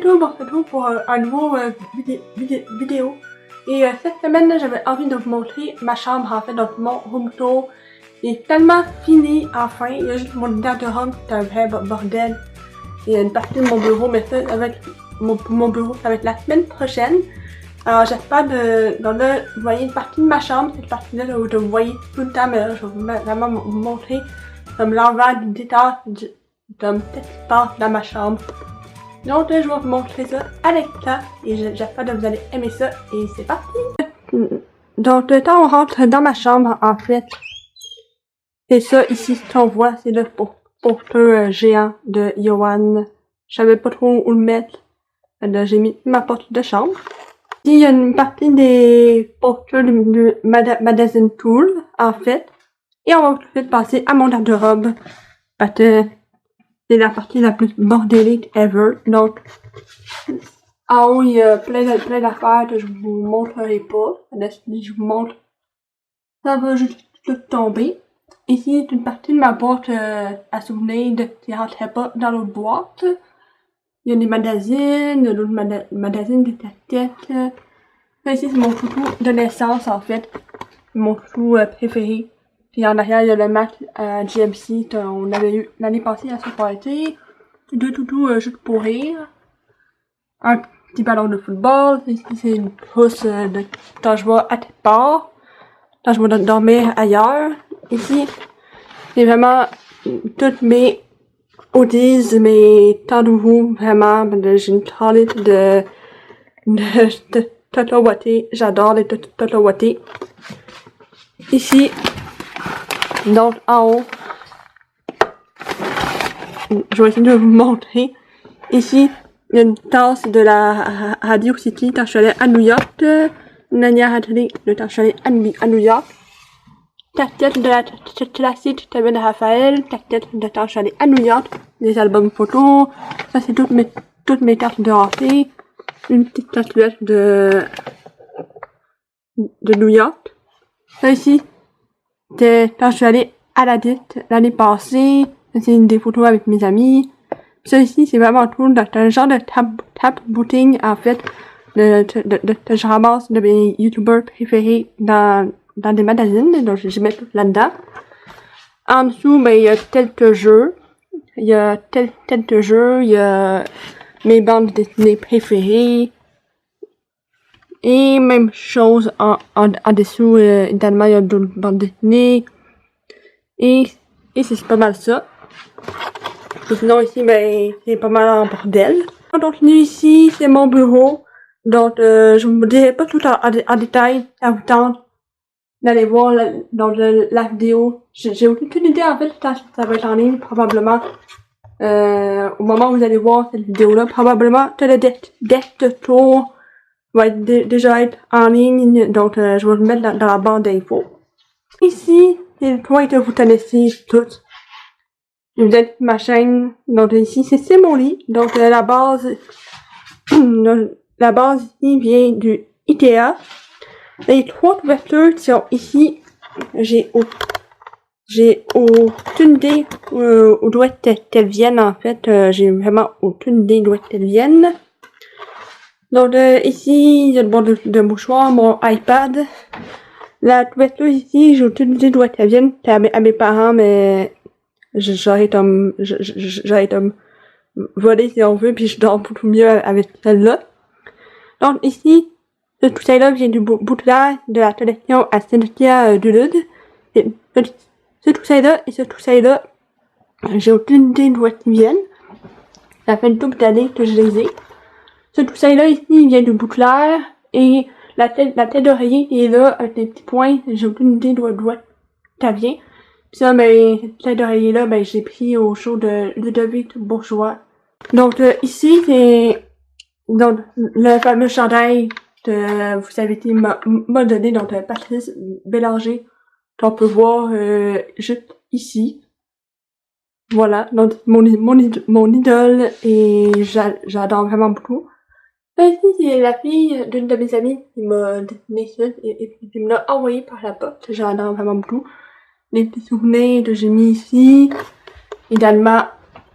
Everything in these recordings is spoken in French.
tout, on se retrouve pour un nouveau vidéo. Et cette semaine, j'avais envie de vous montrer ma chambre, en fait, donc mon room tour. Il est tellement fini, enfin. Il y a juste mon garde-robe, c'est un vrai bordel. Il y a une partie de mon bureau, mais ça, avec mon bureau, ça va être la semaine prochaine. Alors, j'espère donc là, vous voyez une partie de ma chambre, cette partie-là, vous voyez tout le temps, mais là, je vais vraiment vous montrer comme l'envers du détail comme qu'est-ce qui se passe dans ma chambre. Donc là, je vais vous montrer ça avec ça et j'espère que vous allez aimer ça et c'est parti! Donc le temps on rentre dans ma chambre, en fait, c'est ça ici, ce qu'on voit, c'est le poster géant de Johan. Je savais pas trop où le mettre, là j'ai mis ma porte de chambre. Ici, il y a une partie des posters de Magazine Tool, en fait. Et on va tout de suite passer à mon garde-robe, parce que c'est la partie la plus bordélique ever. Donc, en haut, il y a plein d'affaires que je vous montrerai pas. Si je vous montre, ça va juste tout tomber. Ici, c'est une partie de ma boîte à souvenirs qui rentrait pas dans l'autre boîte. Il y a des magazines, d'autres magazines, des casquettes. Là, ici, c'est mon toutou de naissance, en fait. Mon toutou préféré. Puis en arrière, il y a le Mac GMC qu'on avait eu l'année passée à son party. Deux toutous juste pour rire. Un petit ballon de football. Ici, c'est une pousse de quand je vais à quelque part. Quand je vais dormir ailleurs. Ici, c'est vraiment toutes mes oldies, mes tandourous, vraiment. J'ai une tralite de Toto Watté. J'adore les Toto Watté. Ici, donc en haut, je vais essayer de vous montrer. Ici, il y a une tasse de la Radio City quand je suis allée à New York. Nania Hadley, le temps que je suis allée à New York. Casquette de la classique de Raphaël. Casquette de quand je suis allée à New York. Des albums photos. Ça, c'est toutes mes cartes de hockey. Une petite statuette de New York. Ça ici, c'est quand je suis allée à la dite l'année passée. C'est une des photos avec mes amis. Ça ici, c'est vraiment tout. C'est un genre de tap booting, en fait, que je ramasse de mes youtubeurs préférés dans des magazines. Donc, je mets tout là-dedans. En dessous, ben, il y a quelques jeux. Il y a mes bandes dessinées préférées. Et même chose en dessous, également, il y a d'autres bandes dessinées. Et c'est pas mal ça. Et sinon ici, ben, c'est pas mal en bordel. Donc ici, c'est mon bureau. Donc je vous dirai pas tout en détail, ça vous tente d'aller voir dans la vidéo. J'ai aucune idée en fait quand ça va être en ligne, probablement. Au moment où vous allez voir cette vidéo-là, probablement que le deck tour va déjà être en ligne. Donc je vais le mettre dans la barre d'infos. Ici, c'est le point que vous connaissez toutes. Vous êtes ma chaîne. Donc ici, c'est mon lit. Donc la base ici vient du Ikea. Les trois couvertures qui sont ici, j'ai aucune idée d'où elles viennent en fait. J'ai vraiment aucune idée d'où elles viennent. Donc ici, il y a le bord de mouchoir, mon iPad. La couverture ici, j'ai aucune idée d'où elles viennent. C'est à mes parents, mais j'aurais comme volé si on veut, puis je dors beaucoup mieux avec celle-là. Donc ici, ce coussin-là vient du bouclier de la collection à Cynthia Duluth. Ce coussin-là et ce coussin-là, j'ai aucune idée d'où ils viennent. Ça fait une double d'années que je les ai. Ce coussin-là ici, il vient du bouclier et la tête d'oreiller est là avec des petits points. J'ai aucune idée d'où ça vient. Pis ça, ben, cette tête d'oreiller là, ben, j'ai pris au show de Ludovic Bourgeois. Donc, ici, c'est, donc, le fameux chandail que vous avez été m'a donné, donc, Patrice Bélanger, qu'on peut voir, juste ici. Voilà. Donc, mon idole, et j'adore vraiment beaucoup. Là, ici, c'est la fille d'une de mes amies qui m'a dessiné ça, et qui me l'a envoyé par la poste. J'adore vraiment beaucoup. Les petits souvenirs que j'ai mis ici. Également,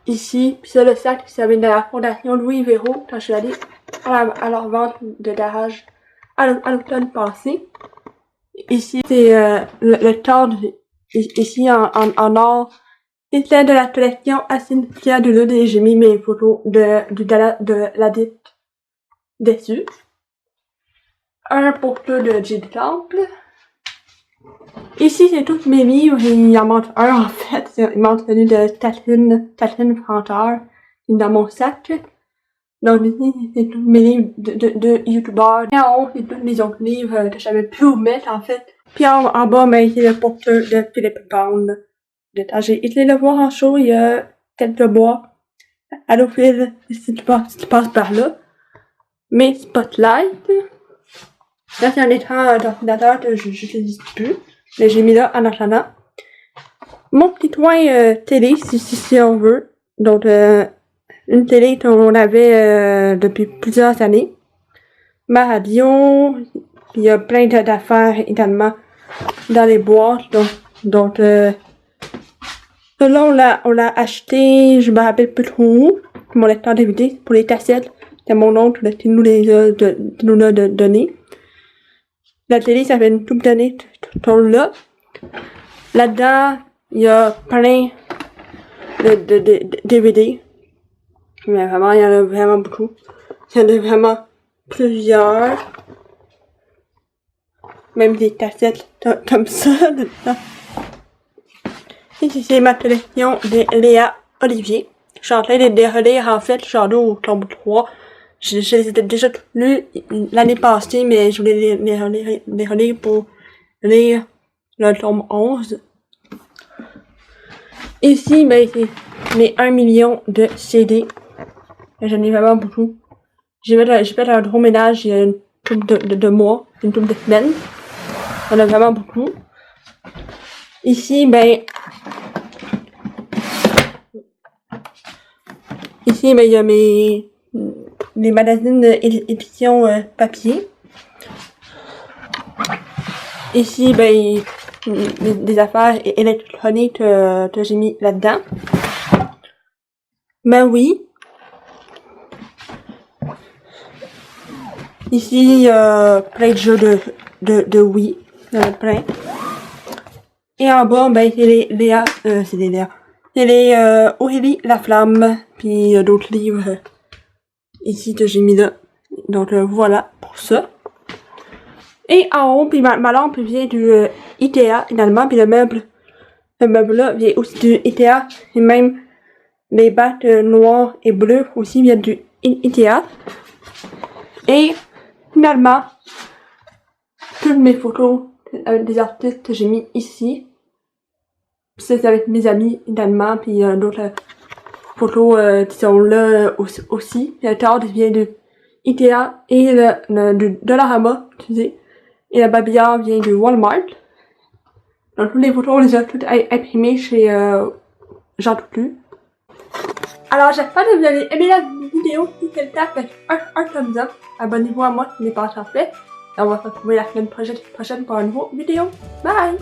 ici. Puis ça, le sac, ça vient de la Fondation Louis Véro quand je suis allée à leur vente de garage à l'automne passé. Ici, c'est le cadre ici en or. C'était de la collection Cynthia de l'Aude et j'ai mis mes photos du gala de la dite dessus. Un poster de Jade Temple. Ici, c'est tous mes livres. Il en manque un, en fait. Il manque celui de Catherine Franchard, qui est dans mon sac. Donc ici, c'est tous mes livres de YouTubeurs. Et en haut, c'est tous mes autres livres que je savais plus où mettre, en fait. Puis en bas, ben, c'est le poster de Philippe Pound. J'ai été le voir en show il y a quelques mois. Allô Phil, si tu passes par là. Mes spotlights. Là, c'est un écran d'ordinateur que j'utilise plus. Mais j'ai mis là en attendant. Mon petit coin télé, si on veut. Donc, une télé qu'on avait depuis plusieurs années. Ma radio. Il y a plein d'affaires également dans les boîtes. Donc là, on l'a acheté, je me rappelle plus trop. Mon lecteur DVD pour les cassettes. C'est mon oncle qui nous l'a donné. La télé, ça fait une couple d'années qu'on l'a. Là-dedans, il y a plein de DVD. Mais vraiment, il y en a vraiment beaucoup. Il y en a vraiment plusieurs. Même des cassettes comme ça, dedans. Ici, c'est ma collection de Léa Olivier. Je suis en train de les relire, en fait. Je suis en au tome 3. Je les ai déjà lus l'année passée, mais je voulais les relire pour lire le tome 11. Ici, ben, c'est mes 1 million de CD. J'en ai vraiment beaucoup. J'ai fait un gros ménage il y a une couple de mois, une couple de semaines. J'en ai vraiment beaucoup. Ici, ben, il y a les magazines d'édition papier. Ici, ben, des affaires électroniques que j'ai mis là-dedans. Ben oui. Ici, il y a plein de jeux de Wii. Il y en a plein. Et en bas, ben, c'est les Aurélie la Flamme, puis d'autres livres ici que j'ai mis là. Donc voilà pour ça. Et en haut, puis ma lampe vient du Ikea finalement, puis le meuble là vient aussi du Ikea, et même les bacs noirs et bleus aussi viennent du Ikea. Et finalement, toutes mes photos avec des artistes que j'ai mis ici. C'est avec mes amis également, puis d'autres photos qui sont là aussi. Le cadre vient de Ikea et du Dollarama, tu sais. Et le babillard vient de Walmart. Donc toutes les photos, on les a toutes imprimées chez Jean Toutlu. Alors j'espère que vous avez aimé la vidéo. Si c'est le cas, faites un thumbs up. Abonnez-vous à moi si ce n'est pas encore fait. Et on va se retrouver la semaine prochaine pour une nouvelle vidéo. Bye!